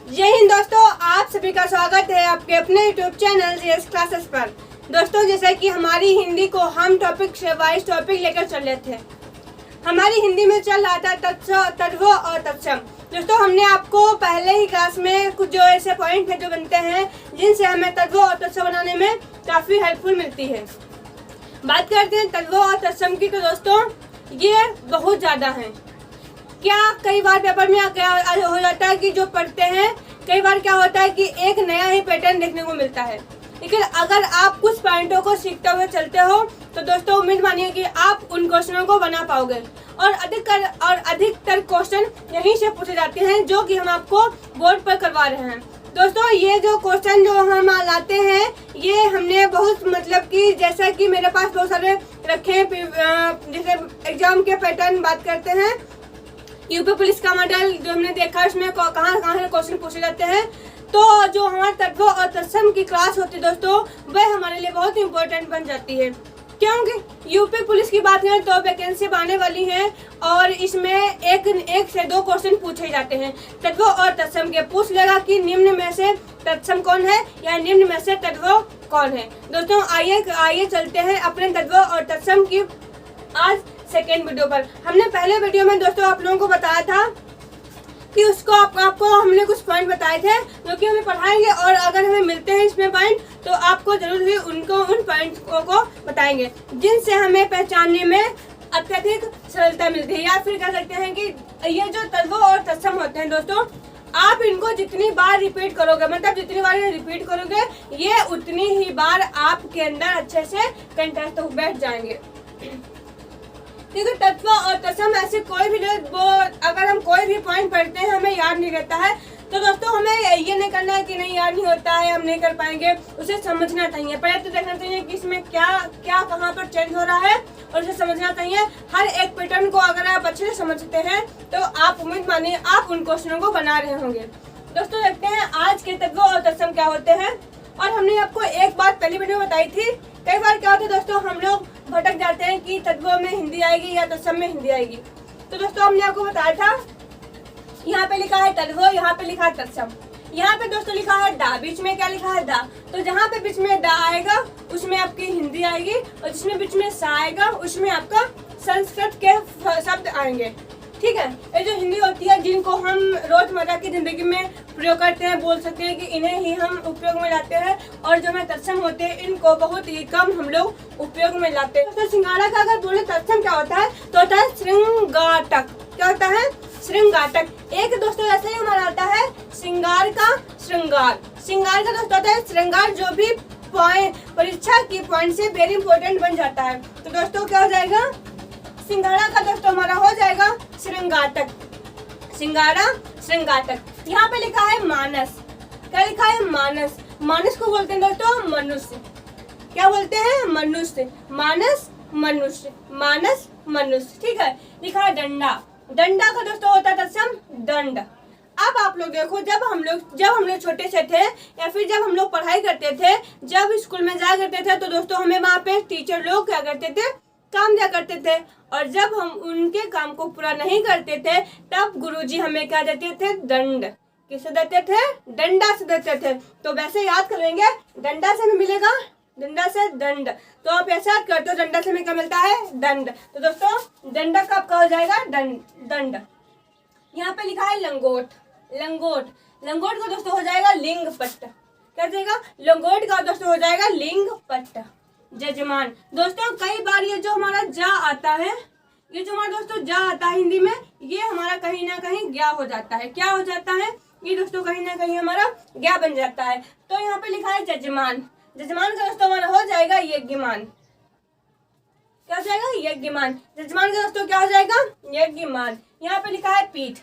जय हिंद दोस्तों, आप सभी का स्वागत है आपके अपने यूट्यूब चैनल जीएस क्लासेस पर। दोस्तों, जैसे कि हमारी हिंदी को हम टॉपिक से वाइज टॉपिक लेकर चल रहे थे। हमारी हिंदी में चल रहा था तत्व और तत्सम। दोस्तों, हमने आपको पहले ही क्लास में कुछ जो ऐसे पॉइंट है जो बनते हैं जिनसे हमें तत्व और तत्सम बनाने में काफ़ी हेल्पफुल मिलती है। बात करते हैं तत्व और तत्सम की, तो दोस्तों ये बहुत ज़्यादा हैं। क्या कई बार पेपर में क्या हो जाता है कि जो पढ़ते हैं कई बार क्या होता है कि एक नया ही पैटर्न देखने को मिलता है, लेकिन अगर आप कुछ पॉइंटों को सीखते हुए चलते हो तो दोस्तों उम्मीद मानिए कि आप उन क्वेश्चनों को बना पाओगे। और अधिकतर क्वेश्चन यहीं से पूछे जाते हैं जो कि हम आपको बोर्ड पर करवा रहे हैं। दोस्तों, ये जो क्वेश्चन जो हम लाते हैं ये हमने बहुत मतलब कि जैसा कि मेरे पास बहुत सारे रखे हैं। जैसे एग्जाम के पैटर्न बात करते हैं, यूपी पुलिस का मॉडल जो हमने देखा है उसमें कहाँ से क्वेश्चन पूछे जाते हैं। तो जो हमारे तत्व और तत्सम की क्लास होती है दोस्तों, वह हमारे लिए बहुत इंपॉर्टेंट बन जाती है। क्योंकि यूपी पुलिस की बात करें तो वैकेंसी आने वाली है और इसमें एक से दो क्वेश्चन पूछे जाते हैं तत्व और तत्सम के। पूछ लेगा कि निम्न में से तत्सम कौन है या निम्न में से तत्व कौन है। दोस्तों आइए चलते हैं अपने तत्व और तत्सम की आज सेकेंड वीडियो पर। हमने पहले वीडियो में दोस्तों आप लोगों को बताया था कि उसको आपको हमने कुछ पॉइंट बताए थे जो कि हमें पढ़ाएंगे, और अगर हमें मिलते हैं इसमें पॉइंट तो आपको जरूर ही उन पॉइंट को बताएंगे जिनसे हमें पहचानने में अत्यधिक सरलता मिलती है। या फिर कह सकते हैं कि ये जो तत्व और तत्सम होते हैं दोस्तों, आप इनको जितनी बार रिपीट करोगे, मतलब जितनी बार रिपीट करोगे ये उतनी ही बार आपके अंदर अच्छे से कंटेस्ट बैठ जाएंगे। देखो, तत्व और तत्सम ऐसे कोई भी अगर हम कोई भी पॉइंट पढ़ते हैं हमें याद नहीं रहता है तो दोस्तों हमें ये नहीं करना है कि नहीं याद नहीं होता है, हम नहीं कर पाएंगे। उसे समझना चाहिए, पहले तो देखना चाहिए कि इसमें क्या क्या कहाँ पर चेंज हो रहा है और उसे समझना चाहिए। हर एक पैटर्न को अगर आप अच्छे से समझते हैं तो आप उम्मीद मानिए आप उन क्वेश्चनों को बना रहे होंगे। दोस्तों, देखते हैं आज के तत्व और तत्सम क्या होते हैं। और हमने आपको एक बात पहली वीडियो में बताई थी, कई बार क्या होता है दोस्तों हम लोग भटक जाते हैं कि तत्व में हिंदी आएगी या तत्सम में हिंदी आएगी। तो दोस्तों हमने आपको बताया था, यहाँ पे लिखा है तत्व, यहाँ पे लिखा है तत्सम, यहाँ पे दोस्तों लिखा है दा, बीच में क्या लिखा है दा। तो जहाँ पे बीच में दा आएगा उसमें आपकी हिंदी आएगी और जिसमें बीच में सा आएगा उसमें आपका संस्कृत के शब्द आएंगे। ठीक है, ये जो हिंदी होती है जिनको हम रोजमर्रा की जिंदगी में प्रयोग करते हैं, बोल सकते हैं कि इन्हें ही हम उपयोग में लाते हैं। और जो हमें तत्सम होते हैं इनको बहुत ही कम हम लोग उपयोग में लाते हैं। तो सिंगाड़ा का अगर बोले तत्सम क्या होता है तो होता है श्रृंगाटक। क्या होता है? श्रृंगाटक। एक दोस्तों ऐसे ही हमारा आता है श्रृंगार का श्रृंगार। श्रृंगार का दोस्तों होता है श्रृंगार, जो भी परीक्षा की पॉइंट से वेरी इंपॉर्टेंट बन जाता है। तो दोस्तों क्या हो जाएगा? सिंगाड़ा का दोस्तों हमारा हो जाएगा श्रृंगाटक। सिंगाड़ा श्रृंगाटक। यहाँ पे लिखा है मानस। क्या लिखा है? मानस। मानस को बोलते हैं दोस्तों मनुष्य। क्या बोलते हैं? मनुष्य। मानस मनुष्य, मानस मनुष्य। ठीक है, लिखा है डंडा। डंडा का दोस्तों होता है तत्सम दंड। अब आप लोग देखो, जब हम लोग छोटे से थे या फिर जब हम लोग पढ़ाई करते थे, जब स्कूल में जाया करते थे तो दोस्तों हमें वहाँ पे टीचर लोग क्या करते थे? काम दिया करते थे। और जब हम उनके काम को पूरा नहीं करते थे तब गुरुजी हमें क्या देते थे? दंड। किसे देते थे? डंडा से देते थे। तो वैसे याद कर लेंगे, डंडा से हमें मिलेगा, डंडा से दंड। तो आप ऐसा याद करते हो, डंडा से हमें क्या मिलता है? दंड। तो दोस्तों डंडा कब का हो जाएगा? दंड। यहाँ पे लिखा है लंगोट। लंगोट। लंगोट का दोस्तों हो जाएगा लिंग पट्ट। क्या जाएगा? लंगोट का दोस्तों हो जाएगा लिंग पट्ट। जजमान। दोस्तों कई बार ये जो हमारा जा आता है, ये जो हमारा दोस्तों जा आता है हिंदी में, ये हमारा कहीं ना कहीं ज्ञा हो जाता है। क्या हो जाता है? ये दोस्तों कहीं ना कहीं हमारा ज्ञा बन जाता है। तो यहाँ पे लिखा है जजमान। जजमान का दोस्तों हमारा हो जाएगा यज्ञमान। क्या हो जाएगा? यज्ञमान। जजमान का दोस्तों क्या हो जाएगा? यज्ञमान। यहाँ पे लिखा है पीठ।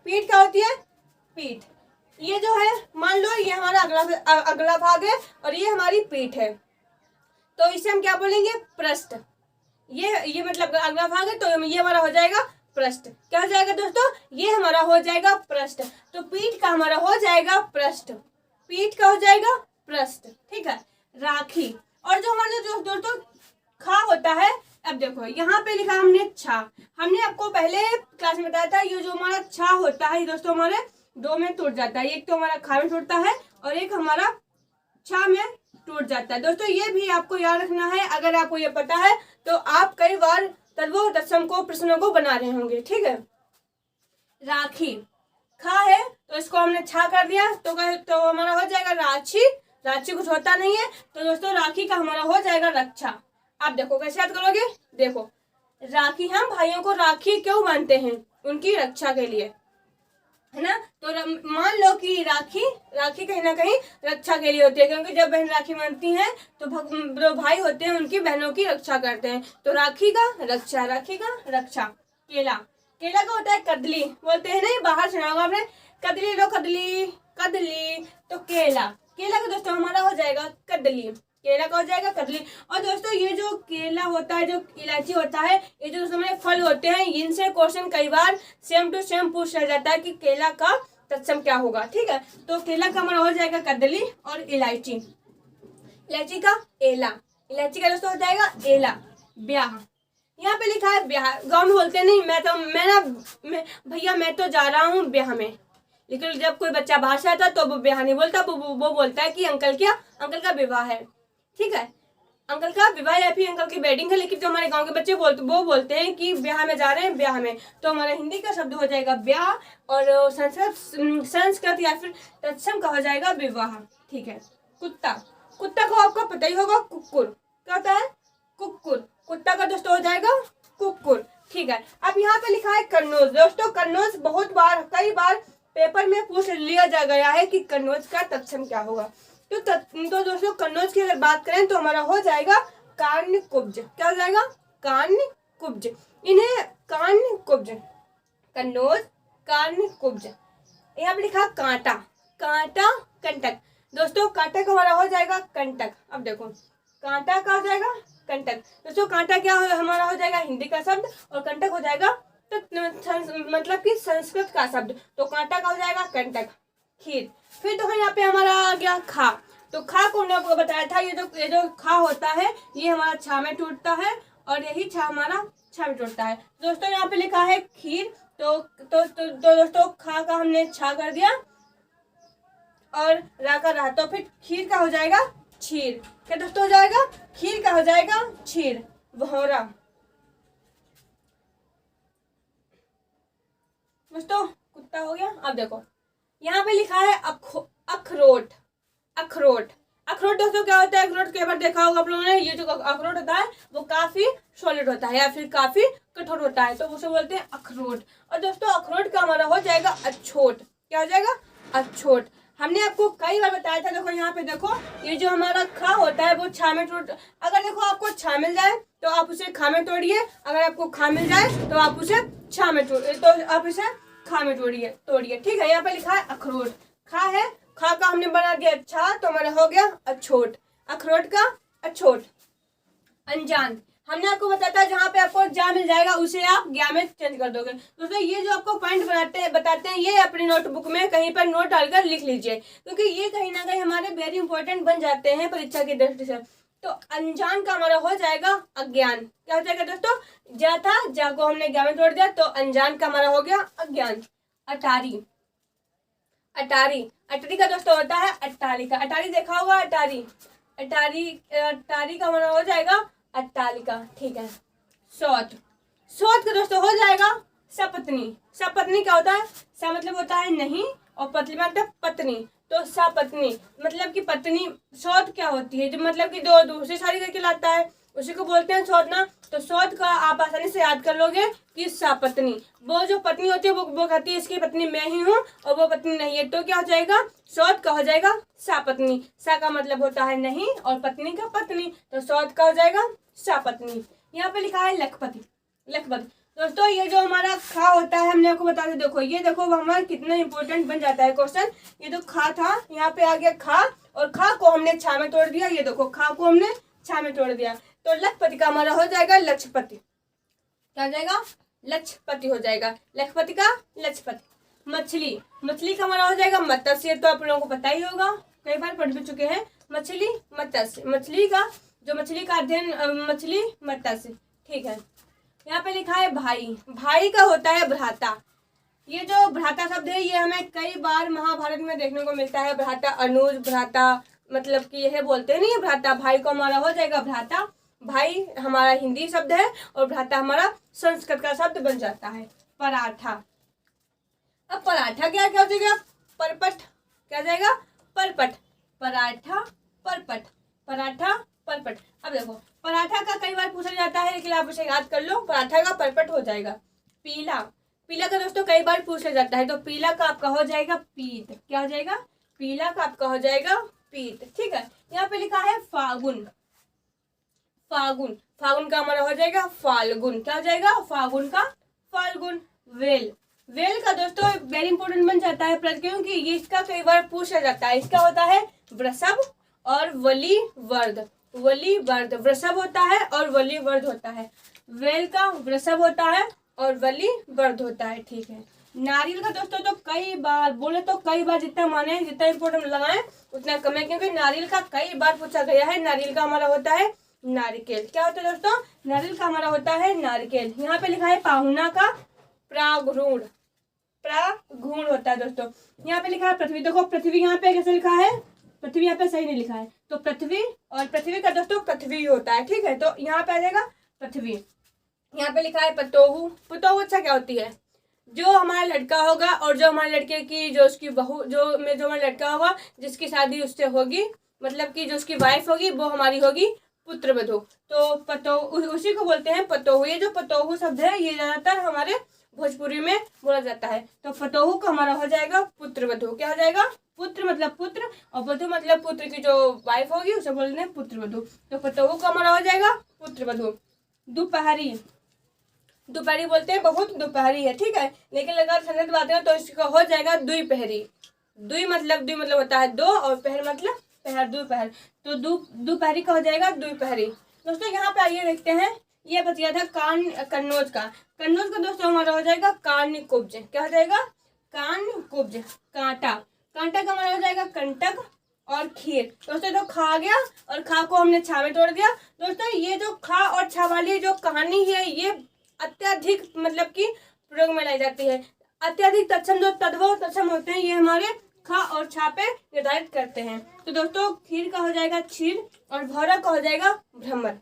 पीठ क्या होती है? पीठ। ये जो है मान लो ये हमारा अगला भाग है और ये हमारी पीठ है, तो इसे हम क्या बोलेंगे? पृष्ठ। ये मतलब अगला भाग है तो ये हमारा हो जाएगा पृष्ठ। क्या हो जाएगा दोस्तों? ये हमारा हो जाएगा पृष्ठ। तो पीठ का हमारा हो जाएगा पृष्ठ। पीठ का हो जाएगा पृष्ठ। ठीक है, राखी। और जो हमारे दोस्तों खा होता है, अब देखो यहाँ पे लिखा हमने छा। हमने आपको पहले क्लास में बताया था ये जो हमारा छा होता है दोस्तों हमारे दो में टूट जाता है, एक तो हमारा खा में टूटता है और एक हमारा छा में टूट जाता है। दोस्तों ये भी आपको याद रखना है, अगर आपको ये पता है तो आप कई बार तत्वों तत्सम को प्रश्नों को बना रहे होंगे। ठीक है, राखी खा है तो इसको हमने छा कर दिया तो हमारा हो जाएगा राखी। राखी कुछ होता नहीं है तो दोस्तों राखी का हमारा हो जाएगा रक्षा। आप देखो कैसे याद करोगे, देखो राखी, हम भाइयों को राखी क्यों बांधते हैं, उनकी रक्षा के लिए, है ना। तो मान लो कि राखी कहीं ना कहीं रक्षा के लिए होती है, क्योंकि जब बहन राखी बांधती हैं तो जो भाई होते हैं उनकी बहनों की रक्षा करते हैं। तो राखी का रक्षा, राखी का रक्षा। केला का होता है कदली, बोलते हैं नहीं, बाहर सुना होगा आपने, कदली लो कदली कदली। तो केला का दोस्तों हमारा हो जाएगा कदली, केला का हो जाएगा कदली। और दोस्तों ये जो केला होता है, जो इलायची होता है, ये जो हमारे फल होते हैं, इनसे क्वेश्चन कई बार सेम टू सेम पूछ रह जाता है कि केला का तत्सम क्या होगा। ठीक है, तो केला का हमारा हो जाएगा कदली और इलायची का एला, इलायची का दोस्तों हो जाएगा एला। ब्याह, यहाँ पे लिखा है ब्याह, गाँव में बोलते नहीं, भैया मैं तो जा रहा हूँ ब्याह में, लेकिन जब कोई बच्चा बाहर से आता तो वो ब्याह नहीं बोलता, वो बोलता है कि अंकल का विवाह है। ठीक है, अंकल का विवाह या फिर अंकल की वेडिंग है। लेकिन जो हमारे गांव के बच्चे वो बोलते हैं कि ब्याह में जा रहे हैं, ब्याह में। तो हमारा हिंदी का शब्द हो जाएगा ब्याह और संस्कृत या फिर तत्सम का हो जाएगा विवाह। ठीक है, कुत्ता को आपको पता ही होगा, कुक्कुर। क्या होता है, कुक्कुर। कुत्ता का दोस्तों हो जाएगा कुक्कुर। ठीक है, अब यहाँ पे लिखा है कन्नौज। दोस्तों कन्नौज कई बार पेपर में पूछ लिया जा गया है कि कन्नौज का तत्सम क्या होगा। तो दोस्तों कन्नौज की अगर बात करें तो हमारा हो जाएगा कान्यकुब्ज। क्या हो जाएगा, कान्यकुब्ज। इन्हें कान्यकुब्ज, कन्नौज कान्यकुब्ज। यहाँ पे लिखा कांटा कंटक। दोस्तों कांटा का हमारा हो जाएगा कंटक। अब देखो कांटा का हो जाएगा कंटक। दोस्तों कांटा क्या हमारा हो जाएगा हिंदी का शब्द और कंटक हो जाएगा तो मतलब कि संस्कृत का शब्द। तो कांटा का हो जाएगा कंटक। खीर, फिर तो यहाँ पे हमारा आ गया खा। तो खा को हमने आपको बताया था, ये जो खा होता है ये हमारा छा में टूटता है और यही छा हमारा छा में टूटता है। दोस्तों यहाँ पे लिखा है खीर, तो दोस्तों खा का हमने छा कर दिया और रा का रहा, तो फिर खीर का हो जाएगा क्षीर। क्या दोस्तों हो जाएगा, खीर का हो जाएगा क्षीर। भौरा, दोस्तों कुत्ता हो गया। अब देखो यहाँ पे लिखा है अखरोट। दोस्तों क्या होता है, अखरोट कई बार देखा होगा आप लोगों ने। ये जो अखरोट होता है वो काफी सॉलिड होता है या फिर काफी कठोर होता है, तो उसे बोलते हैं अखरोट। और दोस्तों अखरोट का हमारा हो जाएगा अछोट। क्या हो जाएगा, अछोट। हमने आपको कई बार बताया था। देखो यहाँ पे देखो, ये जो हमारा खा होता है वो छा में टूट, अगर देखो आपको छा मिल जाए तो आप उसे खा में तोड़िए, अगर आपको खा मिल जाए तो आप उसे छा में खा में तोड़िए। ठीक है, यहाँ पे लिखा है अखरोट। खा है, खा का हमने बना दिया छा, तो हमारा हो गया अछोट। अखरोट का अछोट। अनजान, हमने आपको बताया था जहाँ पे आपको जा मिल जाएगा उसे आप ज्ञा में चेंज कर दोगे। दोस्तों ये जो आपको पॉइंट बताते हैं ये अपनी नोटबुक में कहीं पर नोट डालकर लिख लीजिए, क्योंकि ये कहीं ना कहीं हमारे वेरी इंपॉर्टेंट बन जाते हैं परीक्षा की दृष्टि से। तो अनजान का हमारा हो जाएगा अज्ञान। क्या हो जाएगा दोस्तों, जा था, जा को हमने ज्ञा में तोड़ दिया, तो अनजान का हमारा हो गया अज्ञान। अटारी का दोस्तों होता है अट्टालिका। अटारी देखा होगा, अटारी का हमारा हो जाएगा अट्टालिका। ठीक है, सौत का दोस्तों हो जाएगा सपत्नी क्या होता है, सा मतलब होता है नहीं और पत्नी मतलब पत्नी, तो सपत्नी मतलब कि पत्नी। सौत क्या होती है, जो मतलब कि दो दूसरी शादी करके लाता है उसी को बोलते हैं सौत ना। तो सौत का आप आसानी से याद कर लोगे कि सपत्नी, वो जो पत्नी होती है वो कहती है इसकी पत्नी मैं ही हूँ और वो पत्नी नहीं है, तो क्या हो जाएगा, सौत का हो जाएगा सपत्नी। सा का मतलब होता है नहीं और पत्नी का पत्नी, तो सौत का हो जाएगा सपत्नी। यहाँ पे लिखा है लखपति। दोस्तों ये जो हमारा खा होता है हमने आपको बताया, देखो ये देखो हमारा कितना इंपॉर्टेंट बन जाता है क्वेश्चन। ये जो खा था यहाँ पे आ गया खा, और खा को हमने छा में तोड़ दिया। ये देखो खा को हमने छा में तोड़ दिया, तो लखपति का हमारा हो जाएगा लक्षपति। क्या हो जाएगा, लक्षपति हो जाएगा। लखपति का लक्षपति। मछली का हमारा हो जाएगा मत्स्य। तो आप लोगों को पता ही होगा, कई बार पढ़ भी चुके हैं। मछली मत्स्य, मछली का अध्ययन मछली मत्स्य। ठीक है, यहाँ पे लिखा है भाई का होता है भ्राता। ये जो भ्राता शब्द है ये हमें कई बार महाभारत में देखने को मिलता है। भ्राता अनुज, भ्राता मतलब कि यह बोलते नहीं है भ्राता, भाई को हमारा हो जाएगा भ्राता, भाई हमारा हिंदी शब्द है और भ्राता हमारा संस्कृत का शब्द बन जाता है। पराठा, अब पराठा क्या क्या हो जाएगा, परपट, क्या जाएगा, purport, paratha purport, paratha purport. अब देखो पराठा का कई बार पूछा जाता है, लेकिन आप उसे याद कर लो, पराठा का परपट हो जाएगा पीला। पीला का दोस्तों कई बार पूछा जाता है, तो पीला का आपका हो जाएगा पीत, क्या हो जाएगा, पीला का आपका हो जाएगा पीत। ठीक है, यहाँ पे लिखा है फागुन, फागुन, फागुन का हमारा हो जाएगा फाल्गुन, क्या हो जाएगा, फागुन का फाल्गुन। वेल, वेल का दोस्तों वेरी इंपॉर्टेंट बन जाता है क्योंकि ये इसका कई बार पूछा जाता है। इसका होता है वृषभ और वली वर्ध, वली वर्ध, वृषभ होता है और वली वर्ध होता है। वेल का वृषभ होता है और वली वर्ध होता है। ठीक है, नारियल का दोस्तों तो कई बार बोले तो कई बार, जितना माने जितना इंपॉर्टेंट लगाए उतना कम है, क्योंकि नारियल का कई बार पूछा गया है। नारियल का हमारा होता है नारिकेल, क्या होता है दोस्तों, नारियल का हमारा होता है नारिकेल। यहाँ पे लिखा है पाहुना का प्रागुण, प्रागुण होता है दोस्तों। यहाँ पे लिखा है पृथ्वी, देखो पृथ्वी यहाँ पे कैसे लिखा है, पृथ्वी यहाँ पे सही नहीं लिखा है, तो पृथ्वी और पृथ्वी का दोस्तों पृथ्वी होता है। ठीक है, तो यहाँ पे आ जाएगा पृथ्वी। यहाँ पे लिखा है पतोहू, पतोहू अच्छा क्या होती है, जो हमारा लड़का होगा और जो हमारे लड़के की जो उसकी बहू जो हमारा लड़का होगा जिसकी शादी उससे होगी, मतलब कि जो उसकी वाइफ होगी वो हमारी होगी पुत्रवधू, तो पतोहू उसी को बोलते हैं पतोहू। ये जो पतोहू शब्द है ये ज्यादातर हमारे भोजपुरी में बोला जाता है। तो पतोहू का हमारा हो जाएगा पुत्रवधू, क्या हो जाएगा, पुत्र मतलब पुत्र और वधू मतलब पुत्र की जो वाइफ होगी उसे बोलते हैं पुत्रवधू। तो पतोहू का हमारा हो जाएगा पुत्रवधू। दोपहरी, दोपहरी बोलते हैं बहुत दोपहरी है। ठीक है, लेकिन अगर संगत बात है तो इसका हो जाएगा द्विपहरी। द्वि मतलब होता है दो और पहर मतलब पहर, दोपहर, तो दोपहरी का हो जाएगा द्विपहरी। दोस्तों यहाँ पे आइए देखते हैं, ये बच गया था कन्नौज का। कन्नौज का दोस्तों हमारा हो जाएगा कान्यकुब्ज, क्या हो जाएगा, कान्यकुब्ज। कांटा, कांटा का हमारा हो जाएगा कंटक और खीर। दोस्तों तो खा गया और खा को हमने छा में तोड़ दिया। दोस्तों ये जो खा और छा वाली जो कहानी है ये अत्यधिक मतलब कि प्रयोग में लाई जाती है। अत्यधिक तत्सम जो तद्भव तत्सम होते हैं ये हमारे खा और छा पे निर्धारित करते हैं। तो दोस्तों खीर का हो जाएगा क्षीर और भौरा का हो जाएगा भ्रमर।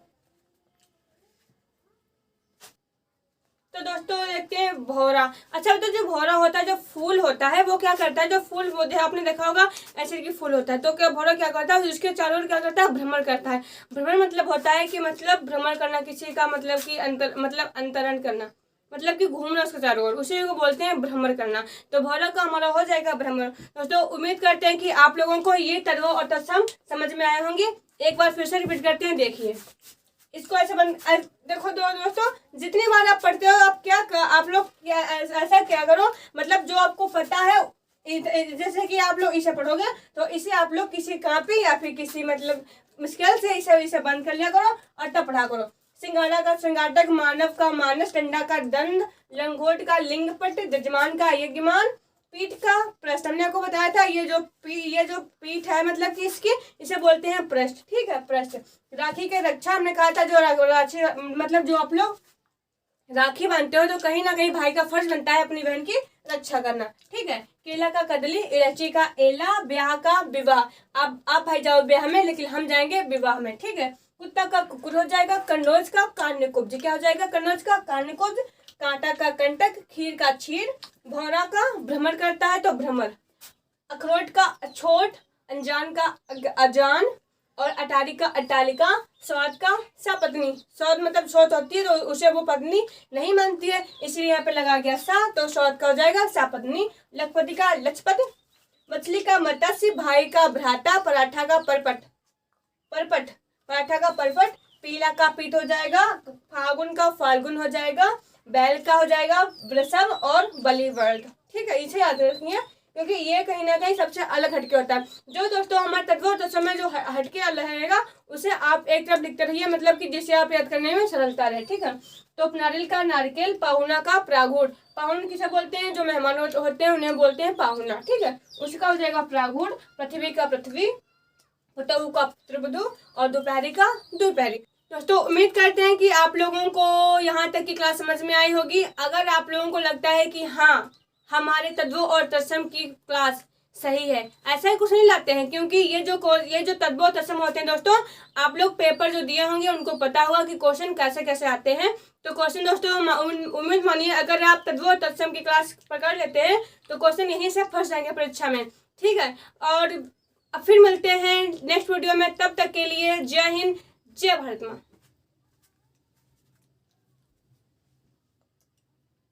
तो दोस्तों देखते हैं भौरा। अच्छा तो जो भौरा होता है, जो फूल होता है वो क्या करता है, जो फूल वो आपने देखा होगा ऐसे की फूल होता है, तो क्या भौरा क्या करता है, उसके चारों ओर क्या करता है, भ्रमण करता है। भ्रमण मतलब होता है कि मतलब भ्रमण करना किसी का, मतलब कि अंतरण करना, मतलब कि घूमना उसके चारों ओर, उसी को बोलते हैं भ्रमण करना। तो भौरा का हमारा हो जाएगा भ्रमण। दोस्तों उम्मीद करते हैं कि आप लोगों को ये तद्भव और तत्सम समझ में आए होंगे। एक बार फिर से रिपीट करते हैं, देखिए इसको ऐसे देखो दोस्तों, जितनी बार आप पढ़ते हो आप लोग ऐसा क्या करो, मतलब जो आपको पता है, जैसे कि आप लोग इसे पढ़ोगे तो इसे आप लोग किसी कॉपी या फिर किसी मतलब मुश्किल से इसे बंद कर लिया करो और तब पढ़ा करो। सिंगाड़ा का श्रृंगाटक, मानव का मानस, डंडा का दंड, लंगोट का लिंगपट, जजमान का यजमान, पीठ का पृष्ठ। हमने आपको बताया था ये जो पीठ है मतलब कि इसकी इसे बोलते हैं पृष्ठ। ठीक है, पृष्ठ। राखी के रक्षा हमने कहा था, जो राखी मतलब जो आप लोग राखी बांधते हो तो कहीं ना कहीं भाई का फर्ज बनता है अपनी बहन की रक्षा करना। ठीक है, केला का कदली, इलायची का एला, ब्याह का विवाह। आप भाई जाओ ब्याह में लेकिन हम जाएंगे विवाह में। ठीक है, कुत्ता का कुकुर हो जाएगा कन्नौज का कान्यकुब्ज, क्या हो जाएगा, कन्नौज का कान्यकुब्ज। कांटा का कंटक, खीर का क्षीर, भौरा का भ्रमण करता है तो भ्रमर, अखरोट का अछोट, अनजान का अजान और अटारी का अट्टालिका, सौत का सपत्नी। सौत मतलब सौत होती है तो उसे वो पत्नी नहीं मानती है, इसलिए यहाँ पे लगा गया सा, तो सौत का हो जाएगा सपत्नी। लखपति का लचपत, मछली का मत्स्य, भाई का भ्राता, पराठा का परपट, परपट, पराठा का परपट। पीला का पीत हो जाएगा, फागुन का फाल्गुन हो जाएगा, बैल का हो जाएगा वृषभ और बलिवर्ध। ठीक है, इसे याद रखिए क्योंकि ये कहीं ना कहीं सबसे अलग हटके होता है। जो दोस्तों हमारे तत्व तो समय जो हटके रहेगा उसे आप एक तरफ लिखते रहिए, मतलब कि जिससे आप याद करने में सरलता रहे। ठीक है, तो नारियल का नारिकेल, पाहुना का प्रागुड़। पाहुन किसे बोलते हैं, जो मेहमान होते हैं उन्हें बोलते हैं पाहुना। ठीक है, उसका हो जाएगा प्रागुड़। पृथ्वी का पृथ्वी, पुतहु का पुत्रवधू और दोपहरी का दोपहरी। दोस्तों उम्मीद करते हैं कि आप लोगों को यहाँ तक की क्लास समझ में आई होगी। अगर आप लोगों को लगता है कि हाँ हमारे तत्वों और तत्सम की क्लास सही है। ऐसा ही कुछ नहीं लाते हैं, क्योंकि ये जो तत्व और तत्सम होते हैं दोस्तों, आप लोग पेपर जो दिए होंगे उनको पता होगा कि क्वेश्चन कैसे कैसे आते हैं। तो क्वेश्चन दोस्तों उम्मीद मानिए अगर आप तत्व और तत्सम की क्लास पकड़ लेते हैं तो क्वेश्चन यहीं से फंस जाएंगे परीक्षा में, ठीक है। और फिर मिलते हैं नेक्स्ट वीडियो में, तब तक के लिए जय हिंद, जय भारत माँ।